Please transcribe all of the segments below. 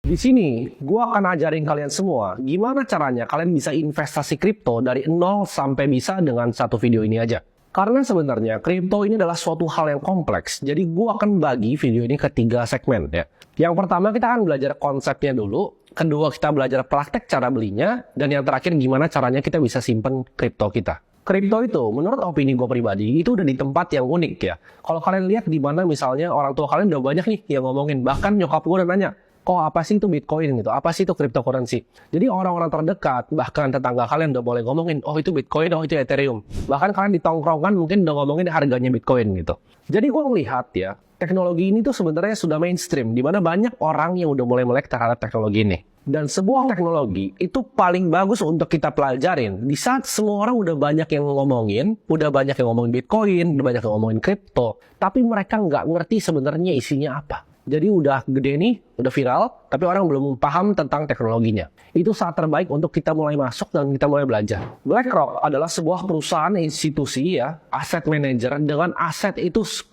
Di sini, gue akan ajarin kalian semua gimana caranya kalian bisa investasi kripto dari 0 sampai bisa dengan satu video ini aja. Karena sebenarnya kripto ini adalah suatu hal yang kompleks, jadi gue akan bagi video ini ke 3 segmen ya. Yang pertama kita akan belajar konsepnya dulu, kedua kita belajar praktek cara belinya, dan yang terakhir gimana caranya kita bisa simpen kripto kita. Kripto itu, menurut opini gue pribadi, itu udah di tempat yang unik ya. Kalau kalian lihat di mana misalnya orang tua kalian udah banyak nih yang ngomongin, bahkan nyokap gue udah nanya, kok apa sih itu Bitcoin gitu, apa sih itu cryptocurrency. Jadi orang-orang terdekat, bahkan tetangga kalian udah boleh ngomongin, oh itu Bitcoin, oh itu Ethereum. Bahkan kalian di tongkrongan mungkin udah ngomongin harganya Bitcoin gitu. Jadi gue melihat ya, teknologi ini tuh sebenarnya sudah mainstream, di mana banyak orang yang udah mulai melek terhadap teknologi ini. Dan sebuah teknologi itu paling bagus untuk kita pelajarin di saat semua orang udah banyak yang ngomongin, udah banyak yang ngomongin Bitcoin, udah banyak yang ngomongin kripto, tapi mereka nggak ngerti sebenarnya isinya apa. Jadi udah gede nih, udah viral, tapi orang belum paham tentang teknologinya. Itu saat terbaik untuk kita mulai masuk dan kita mulai belajar. BlackRock adalah sebuah perusahaan institusi ya, asset manager dengan aset itu 10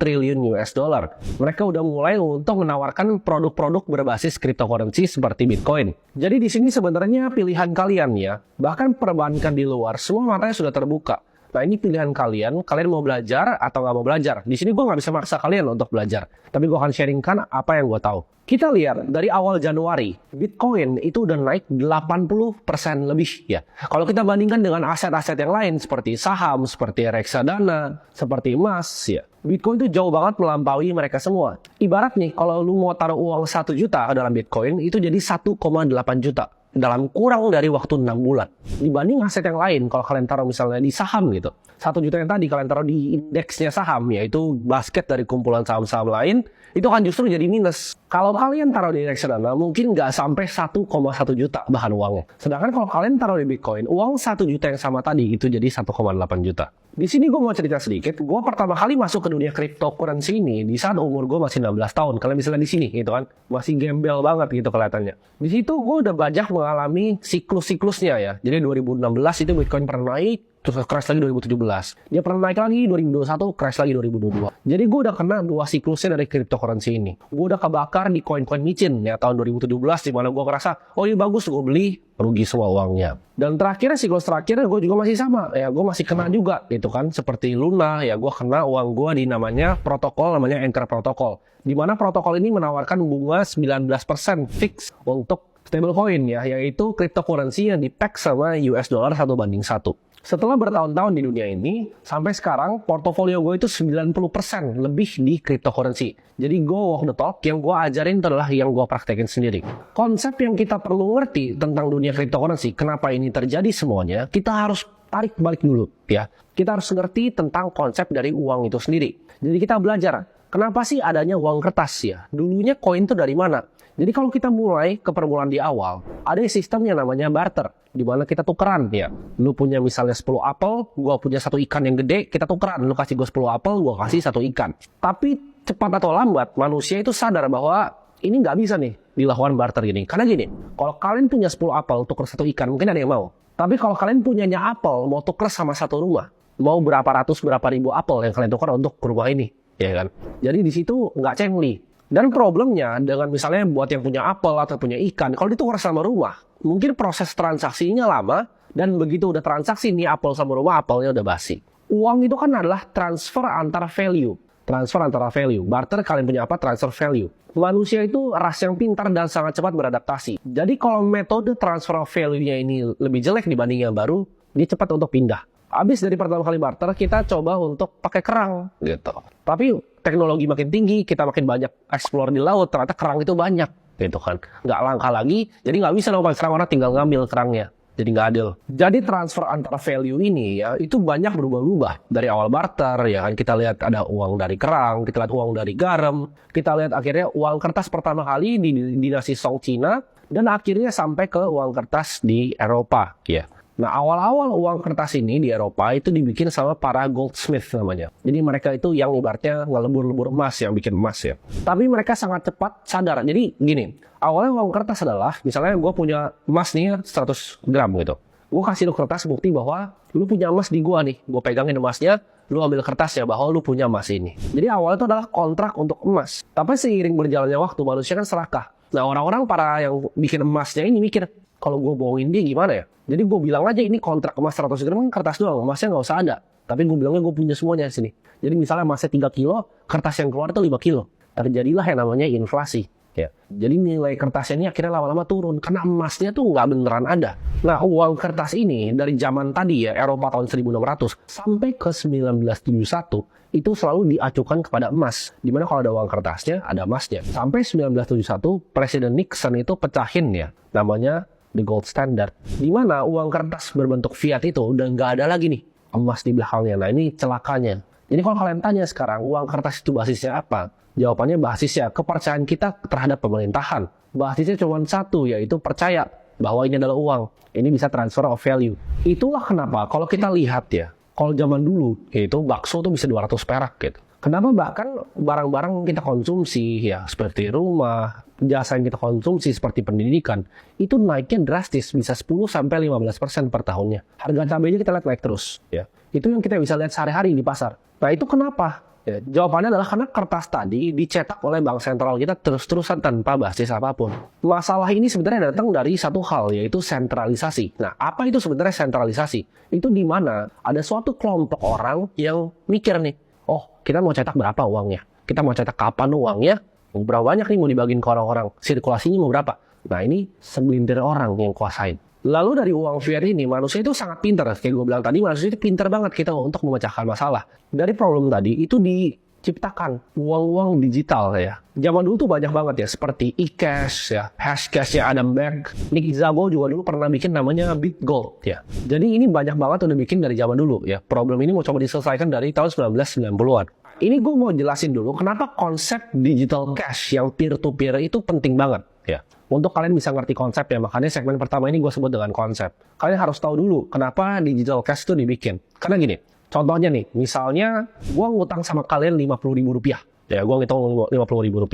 triliun US dollar. Mereka udah mulai untuk menawarkan produk-produk berbasis cryptocurrency seperti Bitcoin. Jadi di sini sebenarnya pilihan kalian ya, bahkan perbankan di luar, semua matanya sudah terbuka. Nah ini pilihan kalian mau belajar atau nggak mau belajar. Di sini gue nggak bisa maksa kalian untuk belajar, tapi gue akan sharingkan apa yang gue tahu. Kita lihat dari awal Januari, Bitcoin itu udah naik 80% lebih ya. Kalau kita bandingkan dengan aset-aset yang lain seperti saham, seperti reksadana, seperti emas ya. Bitcoin itu jauh banget melampaui mereka semua. Ibarat nih, kalau lu mau taruh uang 1 juta dalam Bitcoin, itu jadi 1,8 juta. Dalam kurang dari waktu 6 bulan. Dibanding aset yang lain, kalau kalian taruh misalnya di saham gitu. 1 juta yang tadi kalian taruh di indeksnya saham, yaitu basket dari kumpulan saham-saham lain, itu kan justru jadi minus. Kalau kalian taruh di reksadana, mungkin nggak sampai 1,1 juta bahan uangnya. Sedangkan kalau kalian taruh di Bitcoin, uang 1 juta yang sama tadi, itu jadi 1,8 juta. Di sini gue mau cerita sedikit, gue pertama kali masuk ke dunia cryptocurrency ini di saat umur gue masih 16 tahun. Kalian bisa lihat di sini gitu kan, masih gembel banget gitu kelihatannya. Di situ gue udah banyak mengalami siklus-siklusnya ya. Jadi 2016 itu Bitcoin pernah naik, terus crash lagi 2017. Dia pernah naik lagi 2021, crash lagi 2022. Jadi gue udah kena 2 siklusnya dari cryptocurrency ini. Gue udah kebakar di koin-koin micin ya tahun 2017, di mana gue ngerasa, oh ini bagus, gue beli, rugi semua uangnya. Dan terakhirnya siklus terakhirnya gue juga masih sama ya, gue masih kena juga gitu kan, seperti Luna ya, gue kena uang gue di namanya protokol, namanya Anchor Protocol, di mana protokol ini menawarkan bunga 19% fix untuk stablecoin ya, yaitu cryptocurrency yang di-peg sama US dollar 1:1. Setelah bertahun-tahun di dunia ini, sampai sekarang portofolio gue itu 90% lebih di cryptocurrency. Jadi gue walk the talk, yang gue ajarin adalah yang gue praktekin sendiri. Konsep yang kita perlu ngerti tentang dunia cryptocurrency, kenapa ini terjadi semuanya, kita harus tarik balik dulu ya. Kita harus ngerti tentang konsep dari uang itu sendiri. Jadi kita belajar, kenapa sih adanya uang kertas ya? Dulunya koin itu dari mana? Jadi kalau kita mulai ke permulaan di awal, ada sistem yang namanya barter, di mana kita tukeran ya. Lu punya misalnya 10 apel, gua punya 1 ikan yang gede, kita tukeran. Lu kasih gua 10 apel, gua kasih 1 ikan. Tapi cepat atau lambat, manusia itu sadar bahwa ini nggak bisa nih dilakukan barter gini. Karena gini, kalau kalian punya 10 apel, tuker 1 ikan, mungkin ada yang mau. Tapi kalau kalian punyanya apel, mau tuker sama 1 rumah, mau berapa ratus, berapa ribu apel yang kalian tukar untuk rumah ini, ya kan? Jadi di situ nggak cengli. Dan problemnya dengan misalnya buat yang punya apel atau punya ikan, kalau ditukar sama rumah, mungkin proses transaksinya lama, dan begitu udah transaksi nih apel sama rumah, apelnya udah basi. Uang itu kan adalah transfer antara value. Transfer antara value. Barter kalian punya apa? Transfer value. Manusia itu ras yang pintar dan sangat cepat beradaptasi. Jadi kalau metode transfer value-nya ini lebih jelek dibanding yang baru, dia cepat untuk pindah. Habis dari pertama kali barter, kita coba untuk pakai kerang gitu. Tapi teknologi makin tinggi, kita makin banyak explore di laut, ternyata kerang itu banyak gitu kan. Nggak langka lagi, jadi nggak bisa dong pakai kerang, orang tinggal ngambil kerangnya. Jadi nggak adil. Jadi transfer antara value ini ya, itu banyak berubah-ubah. Dari awal barter ya kan, kita lihat ada uang dari kerang, kita lihat uang dari garam, kita lihat akhirnya uang kertas pertama kali di dinasti Song Cina, dan akhirnya sampai ke uang kertas di Eropa ya. Nah, awal-awal uang kertas ini di Eropa itu dibikin sama para goldsmith namanya. Jadi mereka itu yang ibaratnya ngelebur-lebur emas, yang bikin emas ya. Tapi mereka sangat cepat sadar. Jadi gini, awalnya uang kertas adalah, misalnya gue punya emas nih 100 gram gitu. Gue kasih lu kertas bukti bahwa lu punya emas di gue nih. Gue pegangin emasnya, lu ambil kertasnya bahwa lu punya emas ini. Jadi awalnya itu adalah kontrak untuk emas. Tapi seiring berjalannya waktu, manusia kan serakah. Nah, orang-orang para yang bikin emasnya ini mikir, kalau gue bohongin dia gimana ya? Jadi gue bilang aja ini kontrak emas 100 gram kan kertas doang, emasnya nggak usah ada. Tapi gue bilangnya gue punya semuanya di sini. Jadi misalnya emasnya 3 kilo, kertas yang keluar itu 5 kilo. Terjadilah yang namanya inflasi. Ya. Jadi nilai kertasnya ini akhirnya lama-lama turun karena emasnya tuh nggak beneran ada. Nah, uang kertas ini dari zaman tadi ya, Eropa tahun 1600 sampai ke 1971 itu selalu diacukan kepada emas. Dimana kalau ada uang kertasnya, ada emasnya. Sampai 1971, Presiden Nixon itu pecahin ya, namanya the gold standard. Dimana uang kertas berbentuk fiat itu udah nggak ada lagi nih emas di belakangnya. Nah, ini celakanya. Jadi kalau kalian tanya sekarang, uang kertas itu basisnya apa? Jawabannya basisnya kepercayaan kita terhadap pemerintahan. Basisnya cuma satu, yaitu percaya bahwa ini adalah uang. Ini bisa transfer of value. Itulah kenapa kalau kita lihat ya, kalau zaman dulu yaitu bakso tuh bisa 200 perak gitu. Kenapa bahkan barang-barang kita konsumsi ya seperti rumah, jasa yang kita konsumsi seperti pendidikan, itu naiknya drastis, bisa 10-15% per tahunnya. Harga cabainya kita lihat naik terus ya. Itu yang kita bisa lihat sehari-hari di pasar. Nah, itu kenapa? Ya, jawabannya adalah karena kertas tadi dicetak oleh bank sentral kita terus-terusan tanpa basis apapun. Masalah ini sebenarnya datang dari satu hal, yaitu sentralisasi. Nah, apa itu sebenarnya sentralisasi? Itu di mana ada suatu kelompok orang yang mikir nih, oh, kita mau cetak berapa uangnya? Kita mau cetak kapan uangnya? Berapa banyak nih mau dibagiin ke orang-orang? Sirkulasinya mau berapa? Nah, ini segelintir orang yang kuasain. Lalu dari uang fiat ini, manusia itu sangat pintar. Kayak gue bilang tadi, manusia itu pintar banget kita untuk memecahkan masalah. Dari problem tadi, itu diciptakan uang-uang digital ya. Zaman dulu tuh banyak banget ya, seperti eCash ya, Hashcash ya, Adam Back. Nick Szabo juga dulu pernah bikin namanya BitGold ya. Jadi ini banyak banget udah bikin dari zaman dulu ya. Problem ini mau coba diselesaikan dari tahun 1990-an. Ini gue mau jelasin dulu kenapa konsep digital cash yang peer-to-peer itu penting banget ya. Untuk kalian bisa ngerti konsep ya, makanya segmen pertama ini gue sebut dengan konsep. Kalian harus tahu dulu kenapa digital cash itu dibikin. Karena gini, contohnya nih, misalnya gue ngutang sama kalian Rp50.000. Ya, gue ngitung Rp50.000.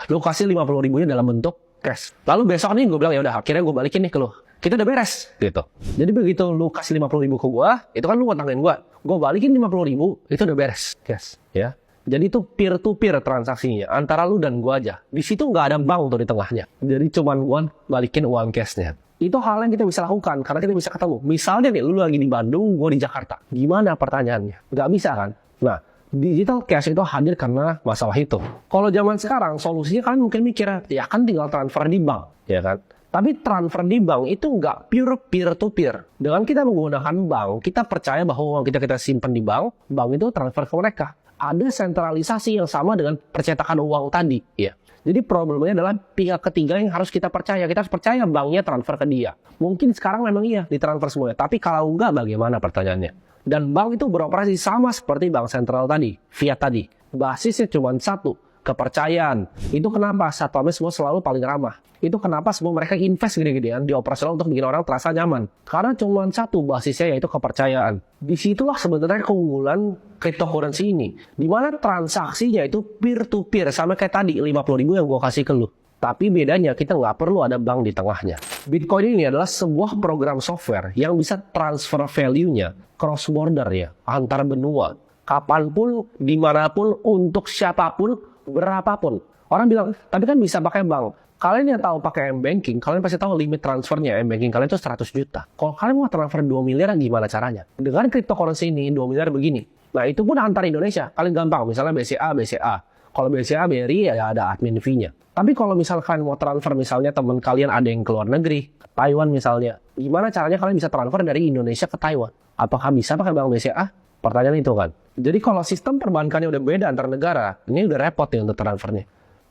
Lu kasih Rp50.000-nya dalam bentuk cash. Lalu besok nih gue bilang, ya udah akhirnya gue balikin nih ke lu. Kita udah beres gitu. Jadi begitu lu kasih Rp50.000 ke gue, itu kan lu ngutangin gue. Gue balikin Rp50.000, itu udah beres cash ya. Jadi itu peer-to-peer transaksinya, antara lu dan gua aja. Di situ nggak ada bank tuh di tengahnya. Jadi cuman gua balikin uang cashnya. Itu hal yang kita bisa lakukan, karena kita bisa ketemu. Misalnya nih, lu lagi di Bandung, gua di Jakarta. Gimana pertanyaannya? Nggak bisa kan? Nah, digital cash itu hadir karena masalah itu. Kalau zaman sekarang, solusinya kan mungkin mikir, ya kan tinggal transfer di bank, ya kan? Tapi transfer di bank itu nggak pure peer-to-peer. Dengan kita menggunakan bank, kita percaya bahwa uang kita simpan di bank itu transfer ke mereka. Ada sentralisasi yang sama dengan percetakan uang tadi ya. Jadi problemnya adalah pihak ketiga yang harus kita percaya. Kita harus percaya banknya transfer ke dia. Mungkin sekarang memang iya ditransfer semuanya, tapi kalau enggak bagaimana pertanyaannya? Dan bank itu beroperasi sama seperti bank sentral tadi, fiat tadi. Basisnya cuma satu, kepercayaan. Itu kenapa satpamnya semua selalu paling ramah. Itu kenapa semua mereka invest gede-gedean di operasional untuk bikin orang terasa nyaman. Karena cuma satu basisnya, yaitu kepercayaan. Disitulah sebenarnya keunggulan cryptocurrency ini. Dimana transaksinya itu peer-to-peer. Sama kayak tadi, 50.000 yang gue kasih ke lu. Tapi bedanya kita nggak perlu ada bank di tengahnya. Bitcoin ini adalah sebuah program software yang bisa transfer value-nya cross border ya, antar benua. Kapanpun, dimanapun, untuk siapapun, berapapun. Orang bilang, tapi kan bisa pakai bank. Kalian yang tahu pakai M-Banking, kalian pasti tahu limit transfernya M-Banking kalian itu 100 juta. Kalau kalian mau transfer 2 miliar, gimana caranya? Dengan cryptocurrency ini, 2 miliar begini. Nah, itu pun antar Indonesia. Kalian gampang, misalnya BCA. Kalau BCA, BRI, ya ada admin fee-nya. Tapi kalau misalkan mau transfer, misalnya teman kalian ada yang ke luar negeri, Taiwan misalnya, gimana caranya kalian bisa transfer dari Indonesia ke Taiwan? Apakah bisa pakai bank BCA? Pertanyaan itu kan. Jadi kalau sistem perbankannya udah beda antar negara, ini udah repot nih untuk transfernya.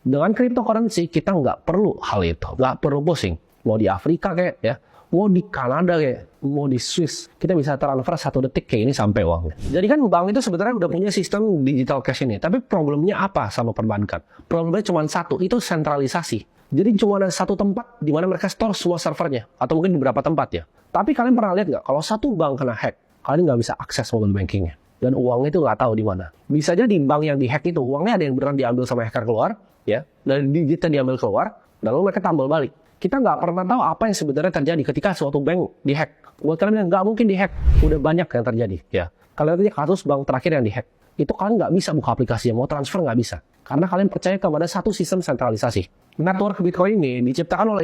Dengan cryptocurrency, kita nggak perlu hal itu. Nggak perlu pusing. Mau di Afrika kayak, ya. Mau di Kanada kayak, mau di Swiss. Kita bisa transfer 1 detik kayak ini sampai uangnya. Jadi kan bank itu sebenarnya udah punya sistem digital cash ini. Tapi problemnya apa sama perbankan? Problemnya cuma satu, itu sentralisasi. Jadi cuma ada satu tempat di mana mereka store semua servernya. Atau mungkin di beberapa tempat ya. Tapi kalian pernah lihat nggak? Kalau satu bank kena hack, kalian nggak bisa akses mobile bankingnya. Dan uangnya itu nggak tahu di mana. Bisa jadi bank yang dihack itu, uangnya ada yang beneran diambil sama hacker keluar, ya, dan digitnya diambil keluar, lalu mereka tambal balik. Kita nggak pernah tahu apa yang sebenarnya terjadi ketika suatu bank dihack. Buat kalian yang nggak mungkin dihack, udah banyak yang terjadi, ya. Kalian lihat kasus bank terakhir yang dihack. itu kalian nggak bisa buka aplikasi, mau transfer nggak bisa. Karena kalian percaya kepada satu sistem sentralisasi. Network Bitcoin ini diciptakan oleh